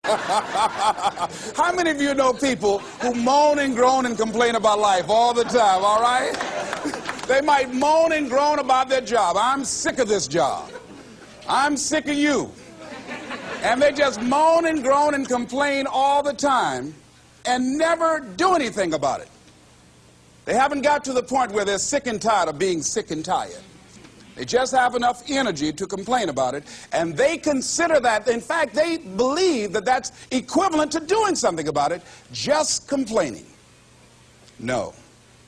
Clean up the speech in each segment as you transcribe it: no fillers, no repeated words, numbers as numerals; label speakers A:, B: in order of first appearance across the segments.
A: How many of you know people who moan and groan and complain about life all the time, all right? They might moan and groan about their job. I'm sick of this job. I'm sick of you. And they just moan and groan and complain all the time and never do anything about it. They haven't got to the point where they're sick and tired of being sick and tired. They just have enough energy to complain about it, and they consider that, in fact, they believe that that's equivalent to doing something about it, just complaining. No,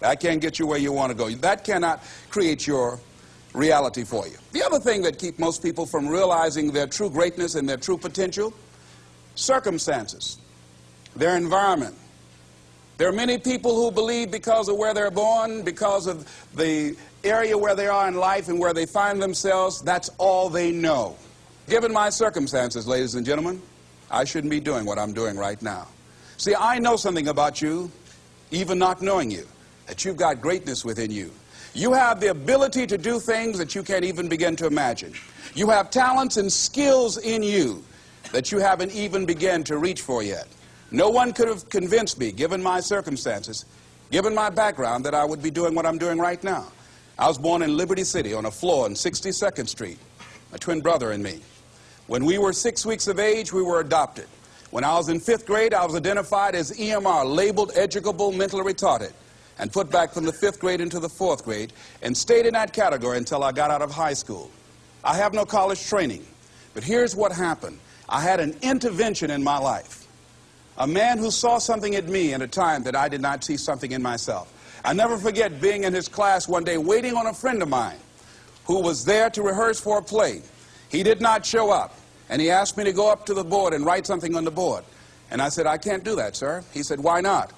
A: that can't get you where you want to go. That cannot create your reality for you. The other thing that keeps most people from realizing their true greatness and their true potential, circumstances, their environment. There are many people who believe because of where they're born, because of the area where they are in life and where they find themselves, that's all they know. Given my circumstances, ladies and gentlemen, I shouldn't be doing what I'm doing right now. See, I know something about you, even not knowing you, that you've got greatness within you. You have the ability to do things that you can't even begin to imagine. You have talents and skills in you that you haven't even begun to reach for yet. No one could have convinced me, given my circumstances, given my background, that I would be doing what I'm doing right now. I was born in Liberty City on a floor on 62nd Street, my twin brother and me. When we were 6 weeks of age, we were adopted. When I was in 5th grade, I was identified as EMR, labeled educable mentally retarded, and put back from the 5th grade into the 4th grade, and stayed in that category until I got out of high school. I have no college training, but here's what happened. I had an intervention in my life. A man who saw something in me at a time that I did not see something in myself. I never forget being in his class one day waiting on a friend of mine who was there to rehearse for a play. He did not show up, and he asked me to go up to the board and write something on the board. And I said, I can't do that, sir. He said, why not?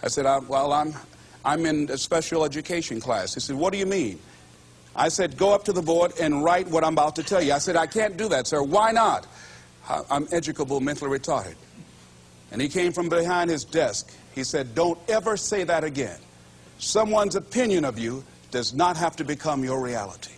A: I said, well, I'm in a special education class. He said, what do you mean? I said, go up to the board and write what I'm about to tell you. I said, I can't do that, sir. Why not? I'm educable mentally retarded. And he came from behind his desk. He said, don't ever say that again. Someone's opinion of you does not have to become your reality.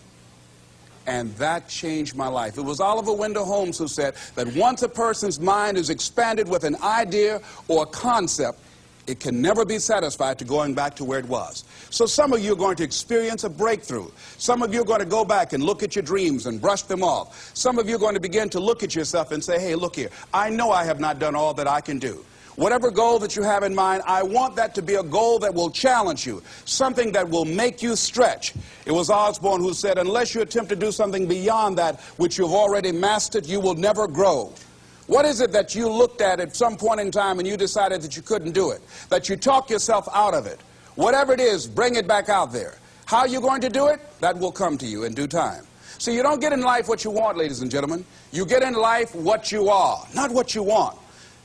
A: And that changed my life. It was Oliver Wendell Holmes who said that once a person's mind is expanded with an idea or a concept, it can never be satisfied to going back to where it was. So some of you are going to experience a breakthrough. Some of you are going to go back and look at your dreams and brush them off. Some of you are going to begin to look at yourself and say, hey, look here, I know I have not done all that I can do. Whatever goal that you have in mind, I want that to be a goal that will challenge you, something that will make you stretch. It was Osborne who said, unless you attempt to do something beyond that which you've already mastered, you will never grow. What is it that you looked at some point in time and you decided that you couldn't do it, that you talk yourself out of it? Whatever it is, bring it back out there. How are you going to do it? That will come to you in due time. So you don't get in life what you want, ladies and gentlemen. You get in life what you are, not what you want.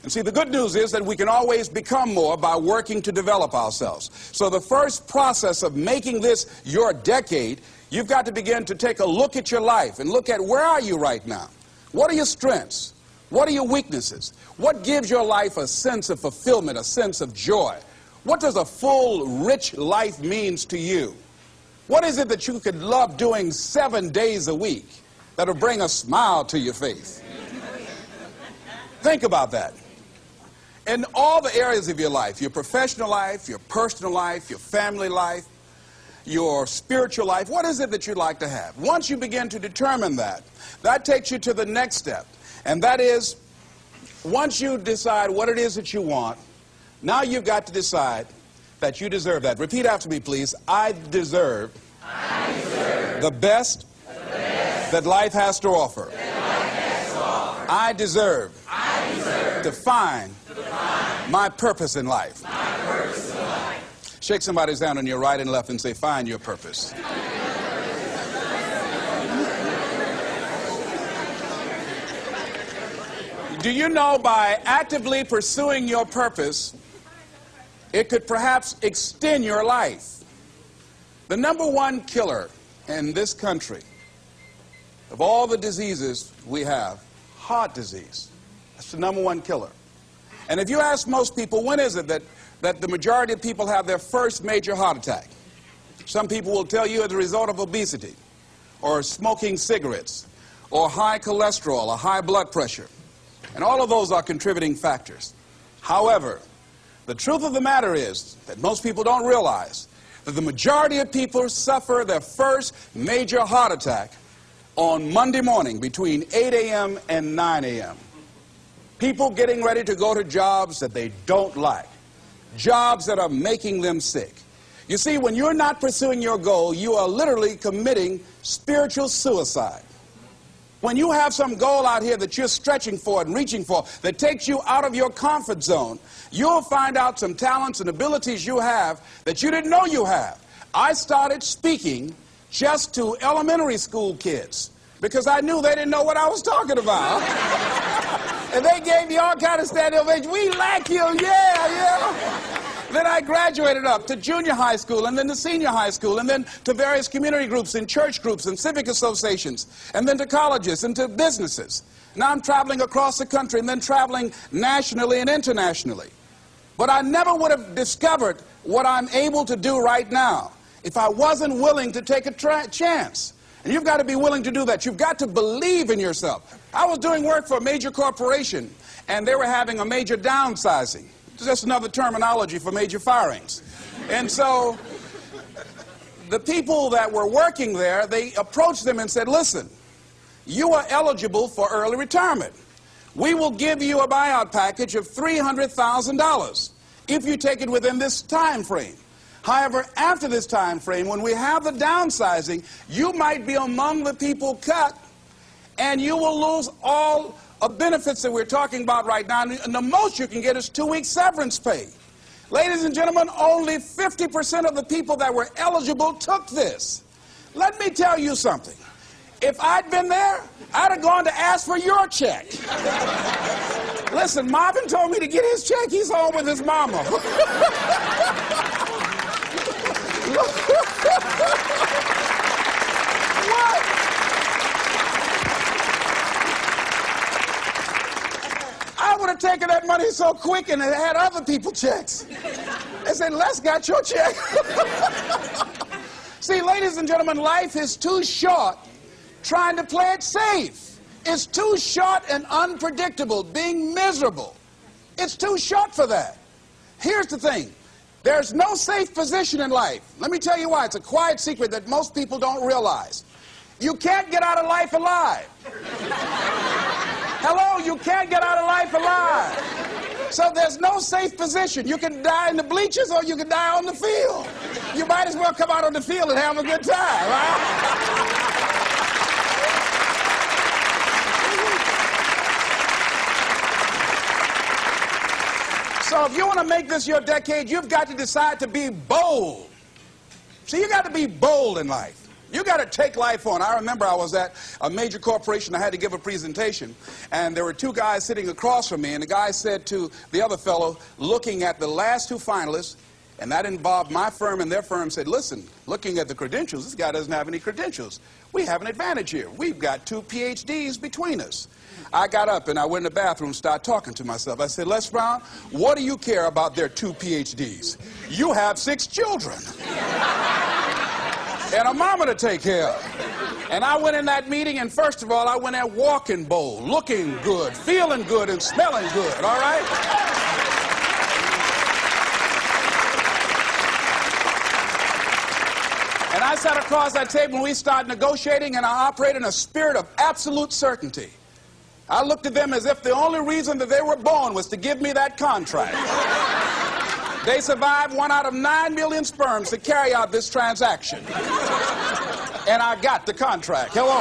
A: And see, the good news is that we can always become more by working to develop ourselves. So the first process of making this your decade, you've got to begin to take a look at your life and look at where are you right now? What are your strengths? What are your weaknesses? What gives your life a sense of fulfillment, a sense of joy? What does a full, rich life means to you? What is it that you could love doing 7 days a week that'll bring a smile to your face? Think about that. In all the areas of your life, your professional life, your personal life, your family life, your spiritual life, what is it that you'd like to have? Once you begin to determine that, that takes you to the next step. And that is, once you decide what it is that you want, now you've got to decide that you deserve that. Repeat after me, please. I deserve the best that life has to offer. I deserve to find my purpose in life. Shake somebody's hand on your right and left and say, find your purpose. Do you know by actively pursuing your purpose, it could perhaps extend your life? The number one killer in this country of all the diseases we have, heart disease. That's the number one killer. And if you ask most people, when is it that the majority of people have their first major heart attack? Some people will tell you as a result of obesity, or smoking cigarettes, or high cholesterol, or high blood pressure. And all of those are contributing factors. However, the truth of the matter is that most people don't realize that the majority of people suffer their first major heart attack on Monday morning between 8 a.m. and 9 a.m. People getting ready to go to jobs that they don't like, jobs that are making them sick. You see, when you're not pursuing your goal, you are literally committing spiritual suicide. When you have some goal out here that you're stretching for and reaching for that takes you out of your comfort zone, you'll find out some talents and abilities you have that you didn't know you have. I started speaking just to elementary school kids because I knew they didn't know what I was talking about. And they gave me all kind of standing ovation. We like you, yeah. Then I graduated up to junior high school and then to senior high school and then to various community groups and church groups and civic associations and then to colleges and to businesses. Now I'm traveling across the country and then traveling nationally and internationally. But I never would have discovered what I'm able to do right now if I wasn't willing to take a chance. And you've got to be willing to do that. You've got to believe in yourself. I was doing work for a major corporation and they were having a major downsizing. It's just another terminology for major firings. And so the people that were working there, they approached them and said, listen, you are eligible for early retirement. We will give you a buyout package of $300,000 if you take it within this time frame. However, after this time frame, when we have the downsizing, you might be among the people cut and you will lose all benefits that we're talking about right now, and the most you can get is 2 weeks severance pay. Ladies and gentlemen, only 50% of the people that were eligible took this. Let me tell you something. If I'd been there, I'd have gone to ask for your check. Listen, Marvin told me to get his check. He's home with his mama. What? I would have taken that money so quick and had other people checks. They said, Les got your check. See, ladies and gentlemen, life is too short trying to play it safe. It's too short and unpredictable, being miserable. It's too short for that. Here's the thing. There's no safe position in life. Let me tell you why. It's a quiet secret that most people don't realize. You can't get out of life alive. Hello, you can't get out of life alive. So there's no safe position. You can die in the bleachers or you can die on the field. You might as well come out on the field and have a good time, right? So if you want to make this your decade, you've got to decide to be bold. See, you got to be bold in life. You got to take life on. I remember I was at a major corporation. I had to give a presentation, and there were two guys sitting across from me, and the guy said to the other fellow, looking at the last two finalists, and that involved my firm and their firm, said, listen, looking at the credentials, this guy doesn't have any credentials. We have an advantage here. We've got 2 PhDs between us. I got up and I went in the bathroom and started talking to myself. I said, Les Brown, what do you care about their 2 PhDs? You have 6 children. And a mama to take care of. And I went in that meeting, and first of all, I went there walking bold, looking good, feeling good, and smelling good, all right? And I sat across that table, and we started negotiating, and I operated in a spirit of absolute certainty. I looked at them as if the only reason that they were born was to give me that contract. They survived 1 out of 9 million sperms to carry out this transaction. And I got the contract. Hello.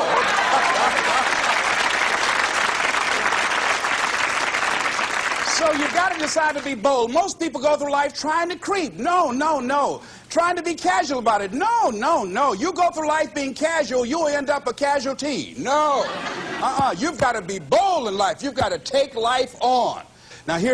A: So you've got to decide to be bold. Most people go through life trying to creep. No, no, no. Trying to be casual about it. No, no, no. You go through life being casual, you'll end up a casualty. No. You've got to be bold in life. You've got to take life on. Now here's